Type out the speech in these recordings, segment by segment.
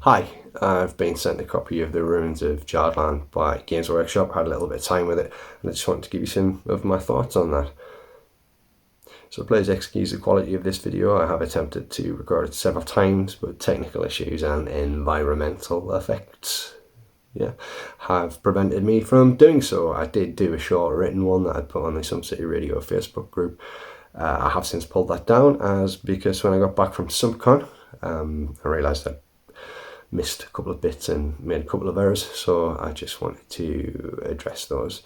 Hi, I've been sent a copy of the Ruins of Jardlan by Games Workshop. Had a little bit of time with it, and I just wanted to give you some of my thoughts on that. So please excuse the quality of this video. I have attempted to record it several times, but technical issues and environmental effects have prevented me from doing so. I did do a short written one that I'd put on the Some City Radio Facebook group. I have since pulled that down because when I got back from SumpCon, I realised that missed a couple of bits and made a couple of errors, so I just wanted to address those.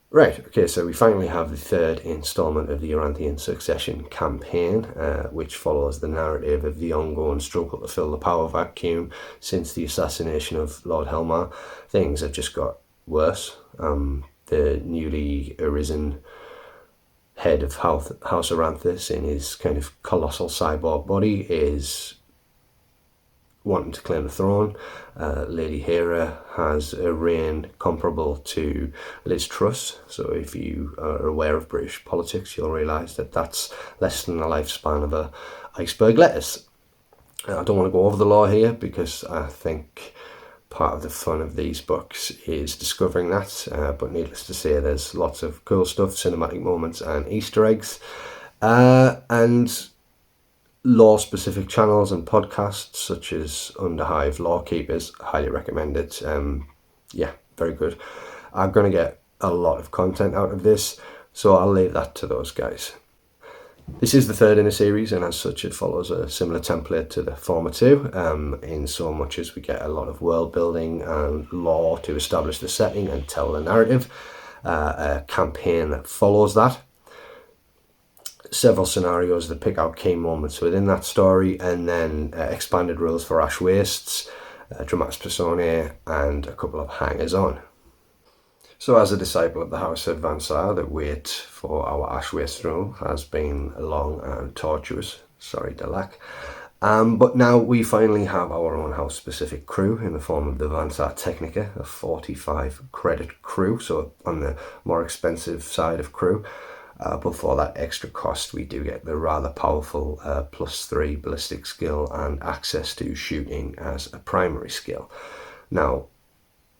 Right, okay, so we finally have the third instalment of the Uranthian Succession campaign, which follows the narrative of the ongoing struggle to fill the power vacuum since the assassination of Lord Helmar. Things have just got worse. The newly arisen head of House Aranthis, in his kind of colossal cyborg body, is wanting to claim the throne. Lady Hera has a reign comparable to Liz Truss, so if you are aware of British politics, you'll realise that that's less than the lifespan of a iceberg lettuce. I don't want to go over the law here because I think part of the fun of these books is discovering that, but needless to say, there's lots of cool stuff, cinematic moments and Easter eggs, and law-specific channels and podcasts such as Underhiver Law Keepers, highly recommended. Very good. I'm going to get a lot of content out of this, so I'll leave that to those guys. This is the third in a series, and as such it follows a similar template to the former two, in so much as we get a lot of world building and lore to establish the setting and tell the narrative, a campaign that follows that, several scenarios that pick out key moments within that story, and then expanded rules for Ashe Wastes, Dramatis Personae, and a couple of hangers-on. So as a disciple of the House of Vanar, the wait for our Ashe Wastes rule has been long and tortuous, sorry Delac. But now we finally have our own house-specific crew in the form of the Vanar Technica, a 45 credit crew, so on the more expensive side of crew. But for that extra cost, we do get the rather powerful +3 ballistic skill and access to shooting as a primary skill. Now,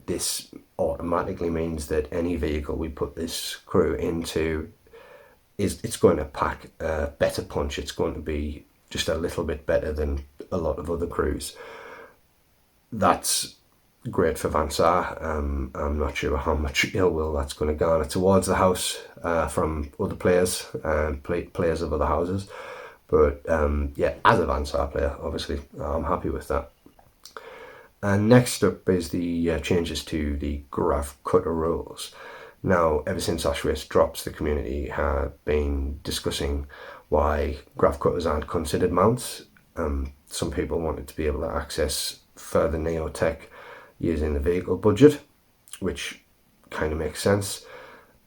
this automatically means that any vehicle we put this crew into it's going to pack a better punch. It's going to be just a little bit better than a lot of other crews. That's great for Vanar. I'm not sure how much ill will that's going to garner towards the house from other players and players of other houses, but as a Vanar player, obviously I'm happy with that. And next up is the changes to the Grav Cutter rules. Now, ever since Ashe Wastes drops, the community have been discussing why Grav Cutters aren't considered mounts. Some people wanted to be able to access further Neotech using the vehicle budget, which kind of makes sense,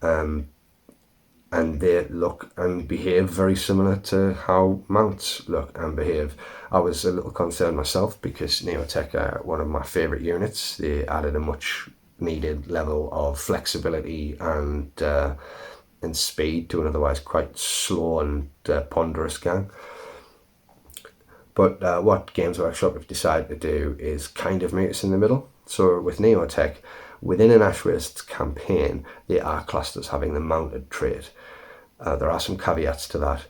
and they look and behave very similar to how mounts look and behave. I was a little concerned myself because Neotech are one of my favourite units. They added a much needed level of flexibility and speed to an otherwise quite slow and ponderous gang. But what Games Workshop have decided to do is kind of meet us in the middle. So with Neotech, within an Ashe Wastes campaign, they are classed as having the mounted trait. There are some caveats to that.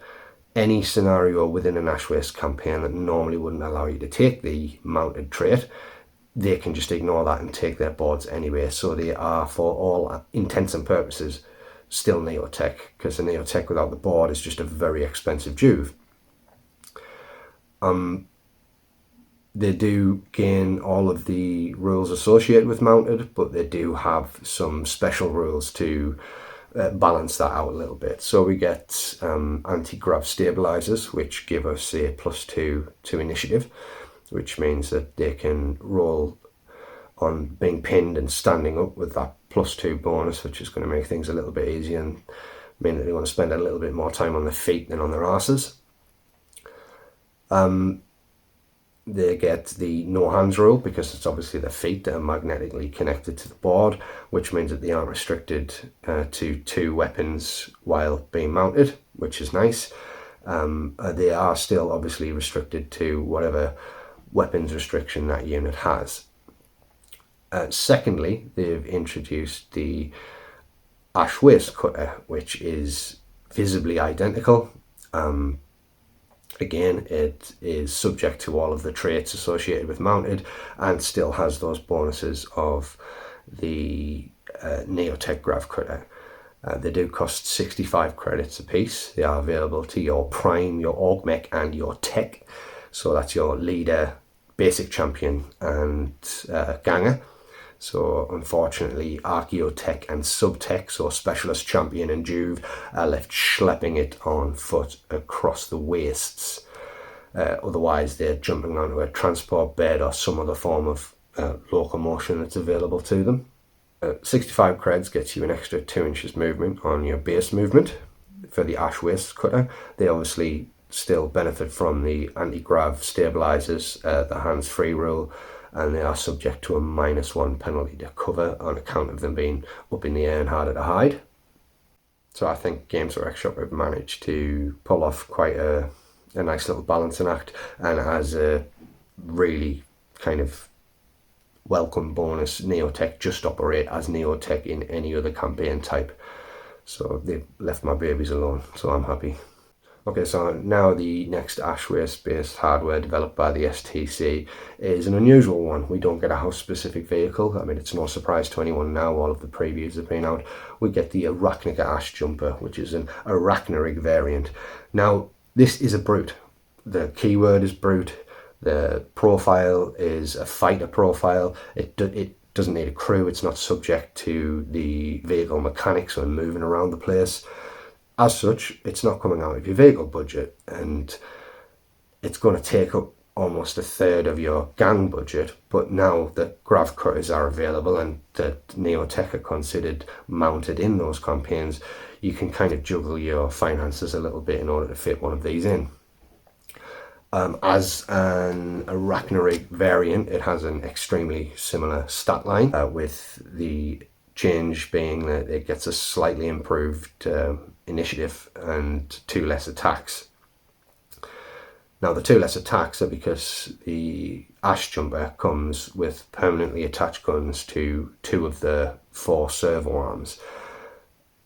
Any scenario within an Ashe Wastes campaign that normally wouldn't allow you to take the mounted trait, they can just ignore that and take their boards anyway. So they are, for all intents and purposes, still Neotech, because the Neotech without the board is just a very expensive juve. They do gain all of the rules associated with mounted, but they do have some special rules to balance that out a little bit. So we get anti-grav stabilizers, which give us a +2 to initiative, which means that they can roll on being pinned and standing up with that +2 bonus, which is going to make things a little bit easier and mean that they want to spend a little bit more time on their feet than on their asses. They get the no hands rule because it's obviously their feet that are magnetically connected to the board, which means that they aren't restricted to 2 weapons while being mounted, which is nice. They are still obviously restricted to whatever weapons restriction that unit has. Secondly, they've introduced the Ashe Waste Cutter, which is visibly identical. Again, it is subject to all of the traits associated with mounted and still has those bonuses of the Neotech Grav Cutter. They do cost 65 credits a piece. They are available to your Prime, your Augmech and your Tech. So that's your leader, basic champion and ganger. So unfortunately, Archeo-Tech and Sub-Tech, so Specialist Champion and Juve, are left schlepping it on foot across the wastes. Otherwise, they're jumping onto a transport bed or some other form of locomotion that's available to them. 65 creds gets you an extra 2 inches movement on your base movement for the Ashe Waste Cutter. They obviously still benefit from the anti-grav stabilizers, the hands-free rule, and they are subject to a -1 penalty to cover on account of them being up in the air and harder to hide. So I think Games Workshop have managed to pull off quite a nice little balancing act, and as a really kind of welcome bonus, Neotech just operate as Neotech in any other campaign type. So they've left my babies alone, so I'm happy. Okay, so now the next Ashe Waste-based hardware developed by the STC is an unusual one. We don't get a house-specific vehicle. I mean, it's no surprise to anyone now. All of the previews have been out. We get the Arachnica Ashe Jumper, which is an Arachnorig variant. Now, this is a brute. The keyword is brute. The profile is a fighter profile. It doesn't need a crew. It's not subject to the vehicle mechanics when moving around the place. As such, it's not coming out of your vehicle budget, and it's going to take up almost a third of your gang budget. But now that grav cutters are available and that Neotech are considered mounted in those campaigns, you can kind of juggle your finances a little bit in order to fit one of these in. As an Arachnorig variant, it has an extremely similar stat line, with the change being that it gets a slightly improved initiative and 2 less attacks. Now the 2 less attacks are because the Ashe Jumper comes with permanently attached guns to 2 of the 4 servo arms.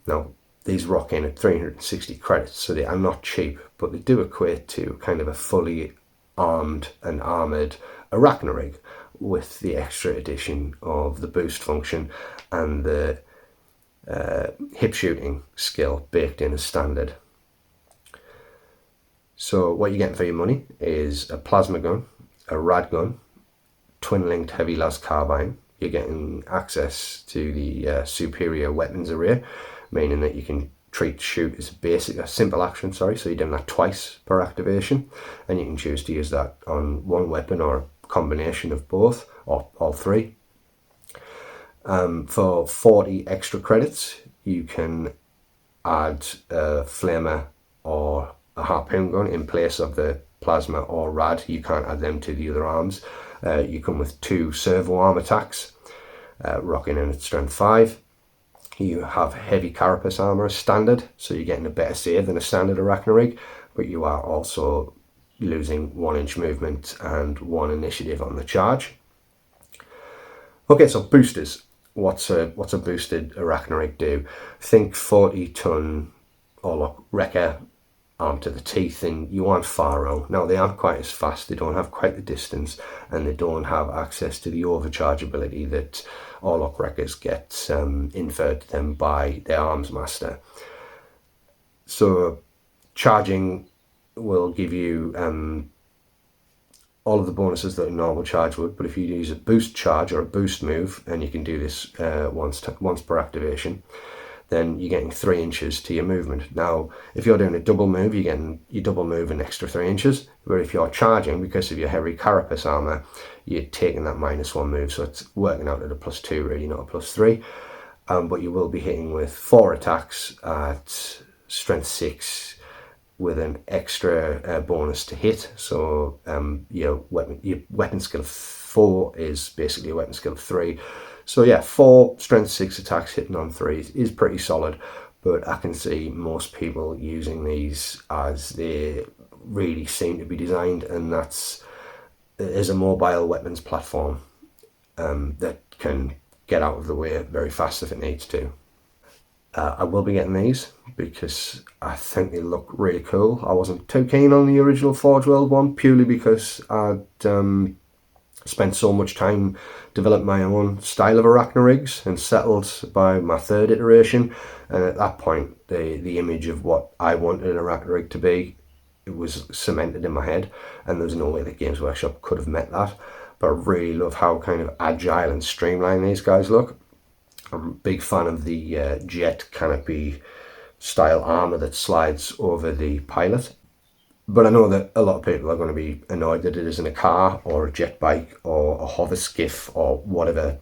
Now these rock in at 360 credits, so they are not cheap, but they do equate to kind of a fully armed and armoured Arachnorig, with the extra addition of the boost function and the hip shooting skill baked in as standard. So what you're getting for your money is a plasma gun, a rad gun, twin-linked heavy las carbine. You're getting access to the superior weapons array, meaning that you can treat shoot as a simple action, so you're doing that twice per activation, and you can choose to use that on one weapon or a combination of both, or all 3. For 40 extra credits, you can add a flamer or a harpoon gun in place of the plasma or rad. You can't add them to the other arms. You come with 2 servo arm attacks, rocking in at strength 5. You have heavy carapace armor as standard, so you're getting a better save than a standard Arachnorig, but you are also losing 1 inch movement and 1 initiative on the charge. Okay, so boosters. What's a boosted Arachnorig do? Think 40-ton Orlok wrecker, armed to the teeth, and you aren't far wrong. Now they aren't quite as fast, they don't have quite the distance, and they don't have access to the overcharge ability that Orlok wreckers get inferred to them by their arms master. So charging will give you all of the bonuses that a normal charge would, but if you use a boost charge or a boost move, and you can do this once per activation, then you're getting 3 inches to your movement. Now, if you're doing a double move, you double move an extra 3 inches, where if you're charging, because of your heavy carapace armor, you're taking that -1 move, so it's working out at a +2 really, not a +3. But you will be hitting with 4 attacks at strength 6 with an extra bonus to hit. So your weapon skill 4 is basically a weapon skill 3. So yeah, 4 strength 6 attacks hitting on 3s is pretty solid, but I can see most people using these as they really seem to be designed, and that's is a mobile weapons platform that can get out of the way very fast if it needs to. I will be getting these because I think they look really cool. I wasn't too keen on the original Forge World one purely because I'd spent so much time developing my own style of Arachno rigs and settled by my third iteration. And at that point, the image of what I wanted an Arachno rig to be, it was cemented in my head, and there's no way that Games Workshop could have met that. But I really love how kind of agile and streamlined these guys look. I'm a big fan of the jet canopy style armour that slides over the pilot. But I know that a lot of people are going to be annoyed that it isn't a car or a jet bike or a hover skiff or whatever.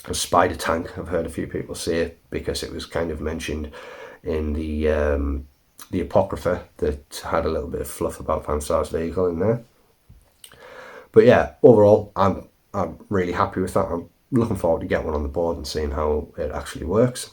A spider tank, I've heard a few people say it, because it was kind of mentioned in the Apocrypha that had a little bit of fluff about Van Saar's vehicle in there. But yeah, overall, I'm really happy with that. I'm looking forward to get one on the board and seeing how it actually works.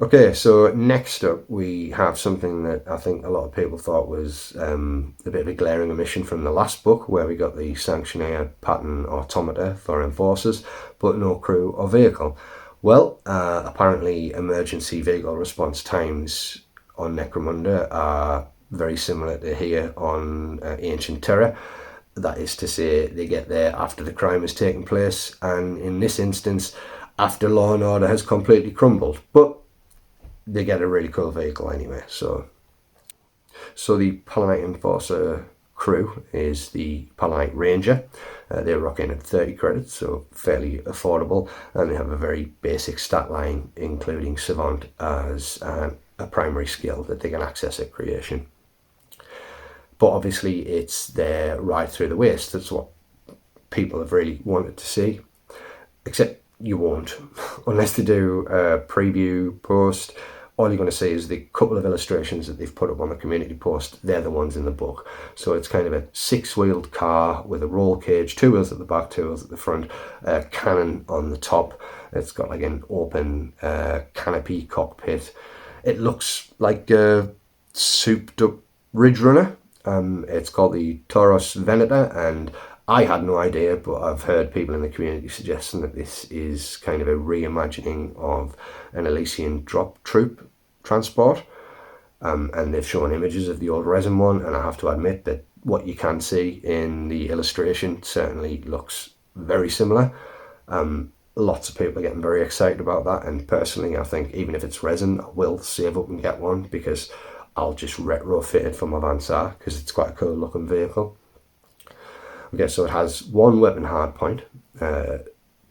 Okay, so next up we have something that I think a lot of people thought was a bit of a glaring omission from the last book, where we got the Sanctionator pattern automata for Enforcers, but no crew or vehicle. Well, apparently emergency vehicle response times on Necromunda are very similar to here on Ancient Terror. That is to say, they get there after the crime has taken place, and in this instance, after law and order has completely crumbled. But they get a really cool vehicle anyway. So the Palanite Enforcer crew is the Palanite Ranger. They're rocking at 30 credits, so fairly affordable, and they have a very basic stat line, including Savant as a primary skill that they can access at creation. But obviously it's their ride through the waste. That's what people have really wanted to see. Except you won't. Unless they do a preview post, all you're going to see is the couple of illustrations that they've put up on the community post. They're the ones in the book. So it's kind of a 6-wheeled car with a roll cage, 2 wheels at the back, 2 wheels at the front, a cannon on the top. It's got like an open canopy cockpit. It looks like a souped up Ridge Runner. It's called the Tauros Vena, and I had no idea, but I've heard people in the community suggesting that this is kind of a reimagining of an Elysian drop troop transport, and they've shown images of the old resin one, and I have to admit that what you can see in the illustration certainly looks very similar. Lots of people are getting very excited about that, and personally I think even if it's resin, I will save up and get one, because I'll just retrofit it for my Van Saar, because it's quite a cool looking vehicle. Okay, so it has 1 weapon hardpoint,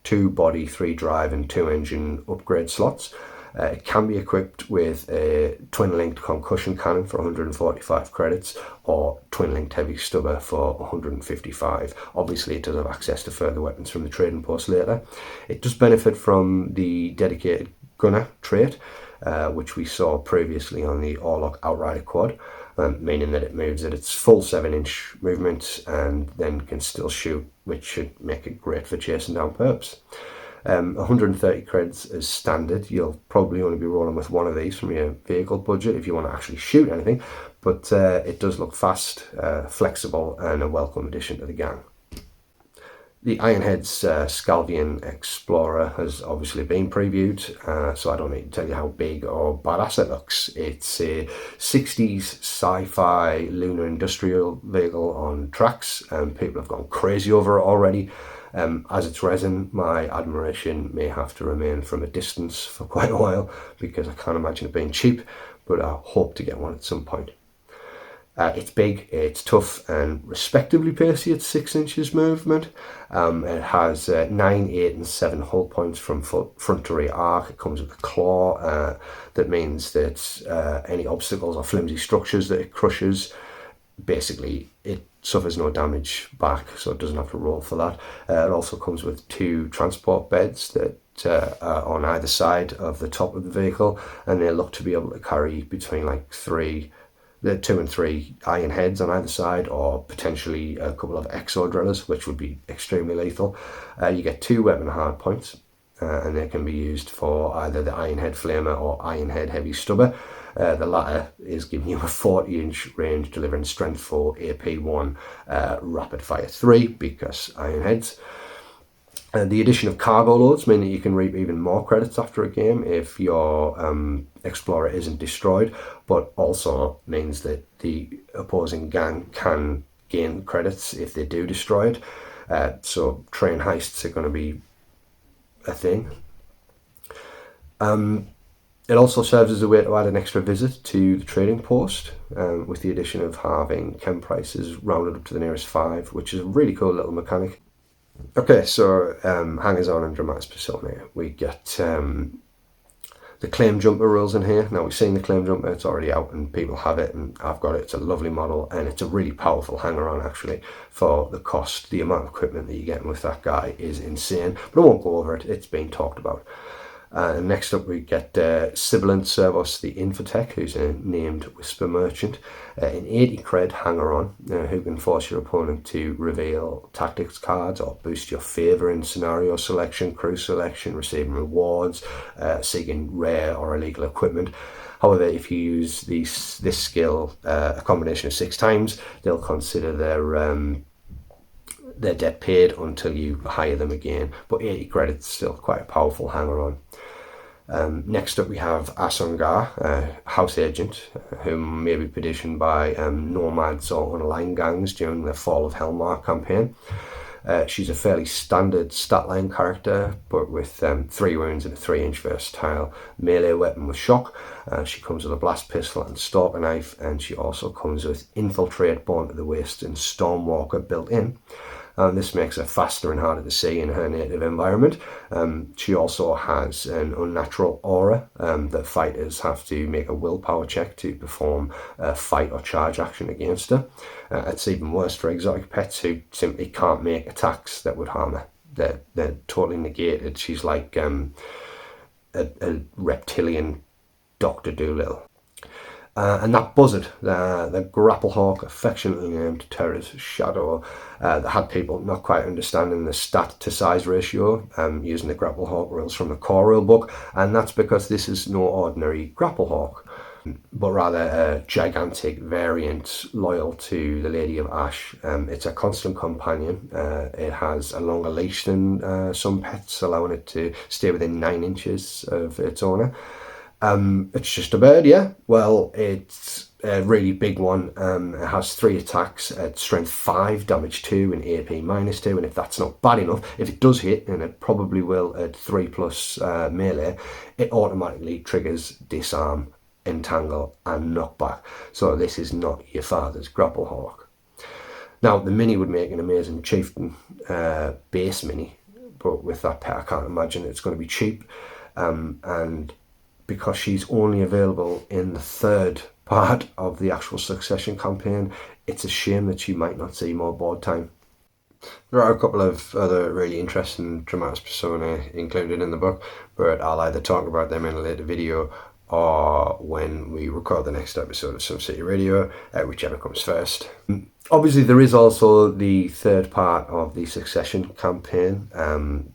2 body, 3 drive and 2 engine upgrade slots. It can be equipped with a twin-linked concussion cannon for 145 credits, or twin-linked heavy stubber for 155. Obviously it does have access to further weapons from the trading post later. It does benefit from the dedicated gunner trait, which we saw previously on the Orlok Outrider quad, meaning that it moves at its full 7-inch movement and then can still shoot, which should make it great for chasing down perps. 130 credits is standard. You'll probably only be rolling with 1 of these from your vehicle budget if you want to actually shoot anything, but it does look fast, flexible, and a welcome addition to the gang. The Ironheads Scalvian Explorer has obviously been previewed, so I don't need to tell you how big or badass it looks. It's a 60s sci-fi lunar industrial vehicle on tracks, and people have gone crazy over it already. As it's resin, my admiration may have to remain from a distance for quite a while, because I can't imagine it being cheap, but I hope to get one at some point. It's big, it's tough, and respectively pacey at 6 inches movement. It has 9, 8 and 7 hull points from front to rear arc. It comes with a claw. That means that any obstacles or flimsy structures that it crushes, basically it suffers no damage back, so it doesn't have to roll for that. It also comes with 2 transport beds that are on either side of the top of the vehicle, and they look to be able to carry between like 2 and 3 Ironheads on either side, or potentially a couple of exo drillers, which would be extremely lethal. You get 2 weapon hard points, and they can be used for either the Ironhead Flamer or Ironhead Heavy Stubber. The latter is giving you a 40-inch range, delivering strength 4, AP 1, rapid fire 3, because Ironheads. The addition of cargo loads mean that you can reap even more credits after a game if your explorer isn't destroyed, but also means that the opposing gang can gain credits if they do destroy it. So train heists are going to be a thing. It also serves as a way to add an extra visit to the trading post, with the addition of halving chem prices rounded up to the nearest 5, which is a really cool little mechanic. Okay, so hangers on and dramatis personae. We get the Claim Jumper rules in here. Now, we've seen the Claim Jumper, it's already out and people have it, and I've got it. It's a lovely model and it's a really powerful hanger on actually for the cost. The amount of equipment that you're getting with that guy is insane, but I won't go over it, it's been talked about. Next up we get Sibilant Servos the Infotech, who's a named Whisper Merchant, an 80 cred hanger-on who can force your opponent to reveal tactics cards or boost your favour in scenario selection, crew selection, receiving rewards, seeking rare or illegal equipment. However, if you use this skill a combination of 6 times, they'll consider their debt paid until you hire them again, but 80 credits is still quite a powerful hanger-on. Next up we have Aunga, House Agent, who may be petitioned by nomads or unaligned gangs during the Fall of Hellmark campaign. She's a fairly standard statline character, but with 3 wounds and a 3-inch versatile melee weapon with shock. She comes with a blast pistol and stalker knife, and she also comes with Infiltrate, Born to the Waste, and Stormwalker built in. This makes her faster and harder to see in her native environment. She also has an unnatural aura that fighters have to make a willpower check to perform a fight or charge action against her. It's even worse for exotic pets who simply can't make attacks that would harm her. They're totally negated. She's like a reptilian Dr. Dolittle. And that buzzard, the Grapplehawk, affectionately named Terra's Shadow, that had people not quite understanding the stat to size ratio using the Grapplehawk rules from the core rule book, and that's because this is no ordinary Grapplehawk, but rather a gigantic variant loyal to the Lady of Ashe. It's a constant companion. It has a longer leash than some pets, allowing it to stay within 9 inches of its owner. It's just a bird, yeah. Well, it's a really big one. It has 3 attacks at strength 5, damage 2, and AP minus 2. And if that's not bad enough, if it does hit, and it probably will at 3+ melee, it automatically triggers disarm, entangle, and knockback. So this is not your father's Grapplehawk. Now, the mini would make an amazing chieftain base mini, but with that pet, I can't imagine it's going to be cheap. And because she's only available in the 3rd part of the actual Succession campaign, it's a shame that she might not see more board time. There are a couple of other really interesting dramatis personae included in the book, but I'll either talk about them in a later video or when we record the next episode of Some City Radio, whichever comes first. Obviously, there is also the 3rd part of the Succession campaign,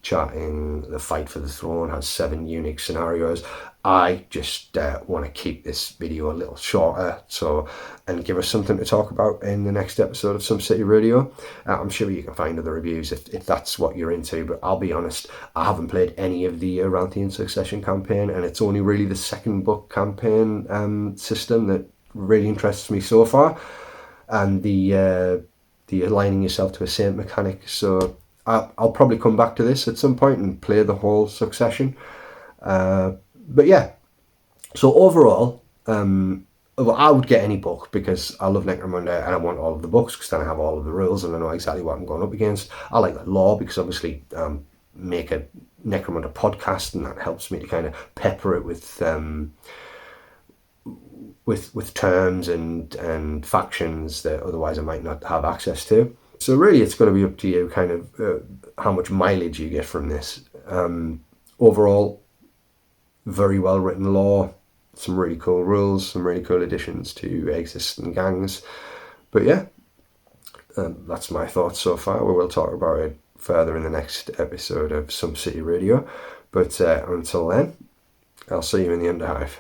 charting the fight for the throne, has 7 unique scenarios. I just want to keep this video a little shorter and give us something to talk about in the next episode of Some City Radio. I'm sure you can find other reviews if that's what you're into, but I'll be honest, I haven't played any of the Aranthian Succession campaign, and it's only really the 2nd book campaign system that really interests me so far, and the aligning yourself to a saint mechanic. So I'll probably come back to this at some point and play the whole Succession. But yeah, so overall, I would get any book because I love Necromunda and I want all of the books because then I have all of the rules and I know exactly what I'm going up against. I like the lore because obviously make a Necromunda podcast, and that helps me to kind of pepper it with terms and factions that otherwise I might not have access to. So really it's going to be up to you kind of how much mileage you get from this. Overall, very well written lore, some really cool rules, some really cool additions to existing gangs. But yeah, that's my thoughts so far. We will talk about it further in the next episode of Some City Radio. But until then, I'll see you in the Underhive.